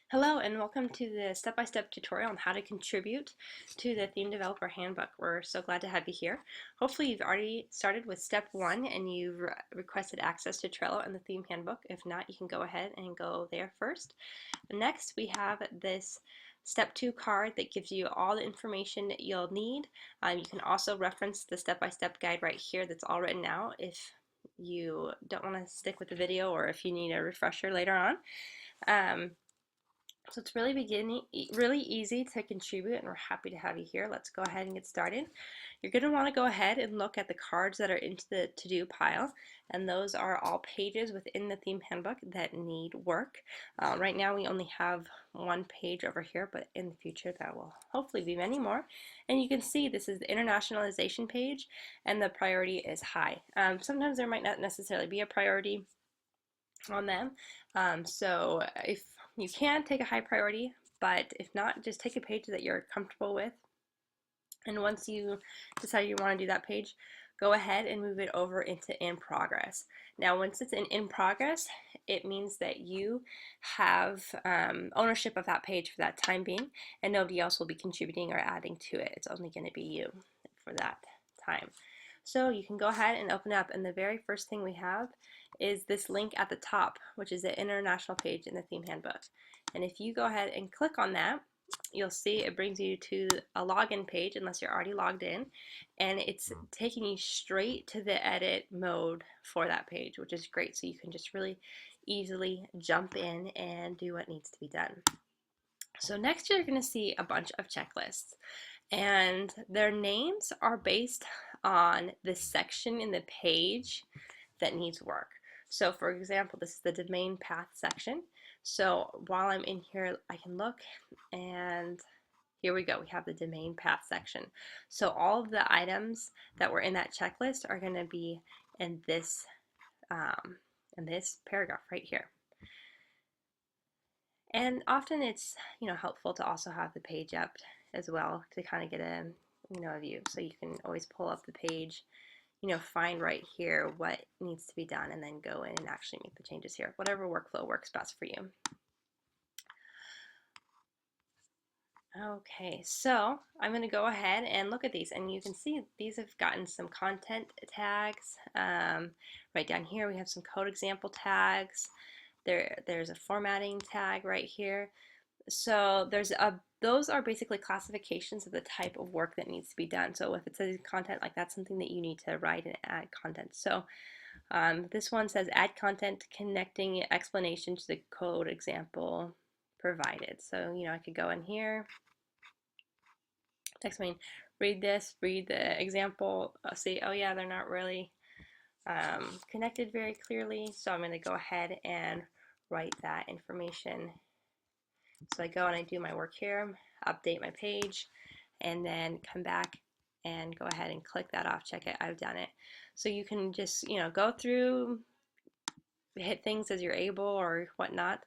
Hello and welcome to the step-by-step tutorial on how to contribute to the Theme Developer Handbook. We're so glad to have you here. Hopefully you've already started with step 1 and you've requested access to Trello and the Theme Handbook. If not, you can go ahead and go there first. Next, we have this step 2 card that gives you all the information that you'll need. You can also reference the step-by-step guide right here that's all written out if you don't want to stick with the video or if you need a refresher later on. So it's really easy to contribute, and we're happy to have you here. Let's go ahead and get started. You're going to want to go ahead and look at the cards that are into the to-do pile, and those are all pages within the theme handbook that need work. Right now we only have one page over here, but in the future that will hopefully be many more. And you can see this is the internationalization page, and the priority is high. Sometimes there might not necessarily be a priority on them. So if you can take a high priority, but if not, just take a page that you're comfortable with. And once you decide you want to do that page, go ahead and move it over into in progress. Now, once it's in progress, it means that you have ownership of that page for that time being, and nobody else will be contributing or adding to it. It's only going to be you for that time. So you can go ahead and open up, and the very first thing we have is this link at the top, which is the international page in the theme handbook. And if you go ahead and click on that, you'll see it brings you to a login page unless you're already logged in, and it's taking you straight to the edit mode for that page, which is great. So you can just really easily jump in and do what needs to be done. So next you're going to see a bunch of checklists, and their names are based on the section in the page that needs work. So for example, this is the domain path section. So while I'm in here, I can look, and here we go. We have the domain path section. So all of the items that were in that checklist are going to be in this paragraph right here. And often it's helpful to also have the page up as well to kind of get a a view. So you can always pull up the page, find right here what needs to be done, and then go in and actually make the changes here. Whatever workflow works best for you. Okay, so I'm going to go ahead and look at these, and you can see these have gotten some content tags. Right down here we have some code example tags. There's a formatting tag right here. So those are basically classifications of the type of work that needs to be done. So if it says content, like that's something that you need to write and add content. So this one says add content connecting explanation to the code example provided. So I could go in here, explain, read this, read the example, see, oh yeah, they're not really connected very clearly. So I'm going to go ahead and write that information. So I go and I do my work here, update my page, and then come back and go ahead and click that off, check it, I've done it. So you can just, go through, hit things as you're able or whatnot.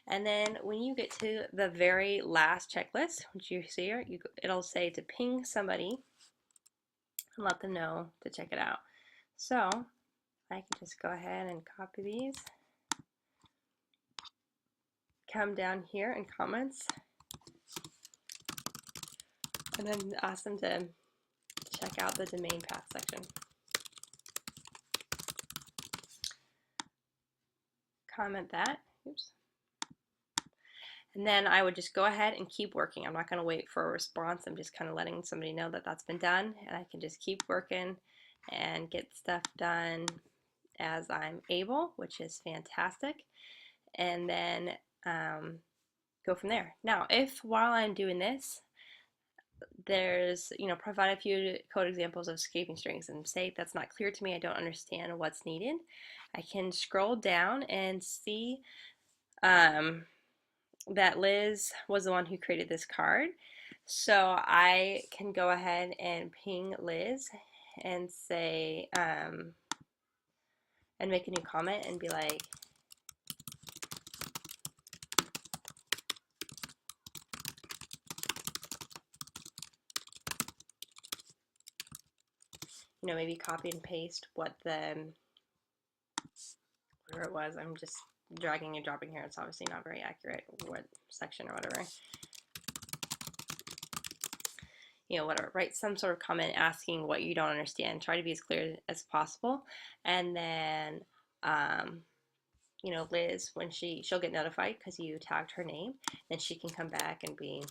And then when you get to the very last checklist, which you see here, it'll say to ping somebody and let them know to check it out. So I can just go ahead and copy these, come down here in comments, and then ask them to check out the domain path section. Comment that. Oops. And then I would just go ahead and keep working. I'm not going to wait for a response. I'm just kind of letting somebody know that that's been done, and I can just keep working and get stuff done as I'm able, which is fantastic, and then go from there. Now, if while I'm doing this, there's, provide a few code examples of escaping strings, and say that's not clear to me, I don't understand what's needed, I can scroll down and see that Liz was the one who created this card. So I can go ahead and ping Liz and say, and make a new comment and be like, maybe copy and paste what whatever it was. I'm just dragging and dropping here. It's obviously not very accurate, what section or whatever. Whatever, write some sort of comment asking what you don't understand. Try to be as clear as possible. And then, Liz, when she'll get notified because you tagged her name, then she can come back and be,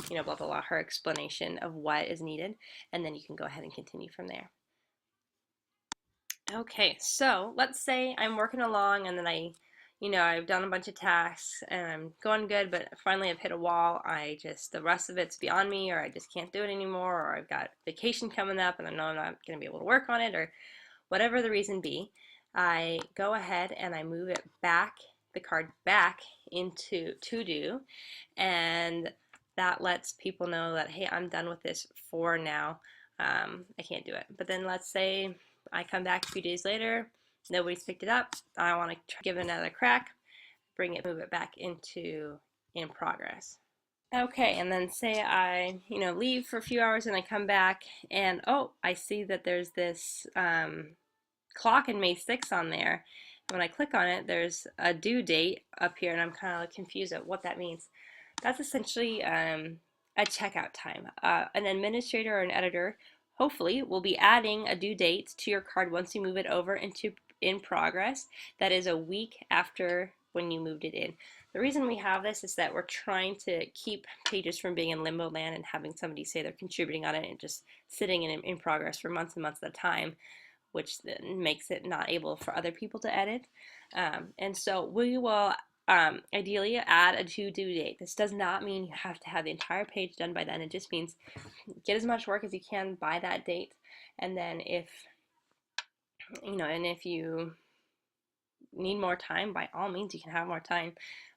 blah, blah, blah, her explanation of what is needed. And then you can go ahead and continue from there. Okay, so let's say I'm working along and then I've done a bunch of tasks and I'm going good, but finally I've hit a wall. The rest of it's beyond me, or I just can't do it anymore, or I've got vacation coming up and I know I'm not going to be able to work on it, or whatever the reason be. I go ahead and I move it back, the card back into to do, and that lets people know that, hey, I'm done with this for now. I can't do it. But then let's say I come back a few days later, nobody's picked it up. I want to give it another crack, move it back into in progress. Okay, and then say I, leave for a few hours and I come back and, oh, I see that there's this clock in May 6th on there. And when I click on it, there's a due date up here, and I'm kind of confused at what that means. That's essentially a checkout time. An administrator or an editor hopefully will be adding a due date to your card once you move it over into in progress. That is a week after when you moved it in. The reason we have this is that we're trying to keep pages from being in limbo land and having somebody say they're contributing on it and just sitting in progress for months and months at a time, which then makes it not able for other people to edit. And so we will ideally add a due date. This does not mean you have to have the entire page done by then. It just means get as much work as you can by that date. And then if you need more time, by all means, you can have more time.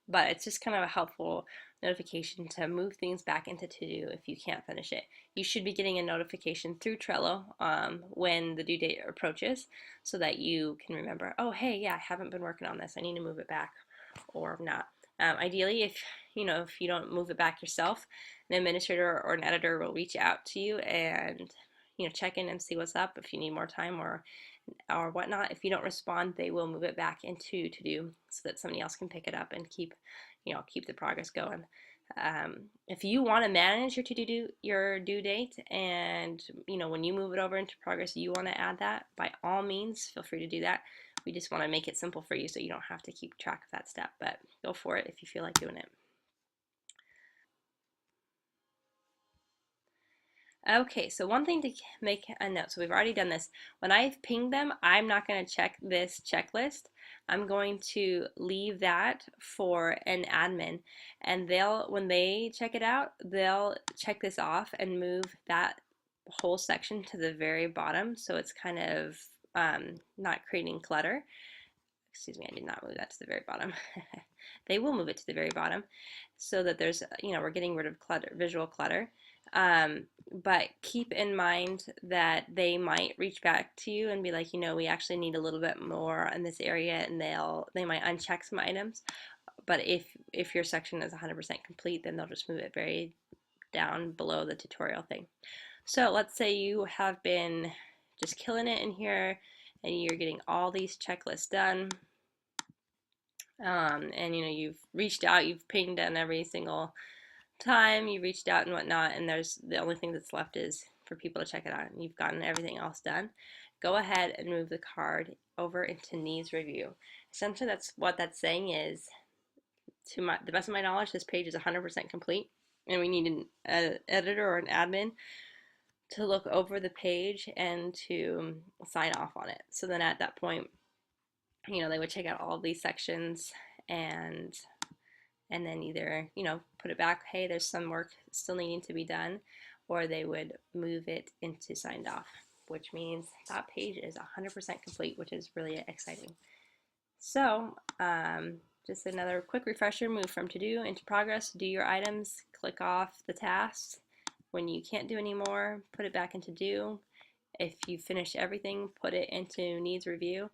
But it's just kind of a helpful notification to move things back into to-do if you can't finish it. You should be getting a notification through Trello when the due date approaches, so that you can remember, oh, hey, yeah, I haven't been working on this. I need to move it back or not. Ideally, if you don't move it back yourself, an administrator or an editor will reach out to you and check in and see what's up if you need more time or whatnot. If you don't respond, they will move it back into to do so that somebody else can pick it up and keep the progress going. If you want to manage your due date, and when you move it over into progress, you want to add that, by all means, feel free to do that. We just want to make it simple for you so you don't have to keep track of that step, but go for it if you feel like doing it. Okay, so one thing to make a note, so we've already done this. When I've pinged them, I'm not going to check this checklist. I'm going to leave that for an admin, and when they check it out, they'll check this off and move that whole section to the very bottom, so it's kind of not creating clutter. Excuse me, I did not move that to the very bottom. They will move it to the very bottom so that there's, we're getting rid of visual clutter. But keep in mind that they might reach back to you and be like, we actually need a little bit more in this area, and they might uncheck some items. But if your section is 100% complete, then they'll just move it very down below the tutorial thing. So let's say you have been just killing it in here and you're getting all these checklists done. And you've reached out, you've pinged on every single time you reached out and whatnot, and the only thing that's left is for people to check it out, and you've gotten everything else done. Go ahead and move the card over into needs review. Essentially, that's what that's saying is, to the best of my knowledge, this page is 100% complete, and we need an editor or an admin to look over the page and to sign off on it. So then at that point, they would check out all of these sections and then either, put it back, hey, there's some work still needing to be done, or they would move it into signed off, which means that page is 100% complete, which is really exciting. So just another quick refresher, move from to do into progress, do your items, click off the tasks. When you can't do anymore, put it back into do. If you finish everything, put it into needs review.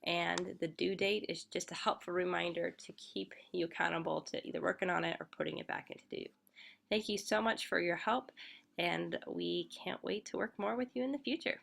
And the due date is just a helpful reminder to keep you accountable to either working on it or putting it back into do. Thank you so much for your help, and we can't wait to work more with you in the future.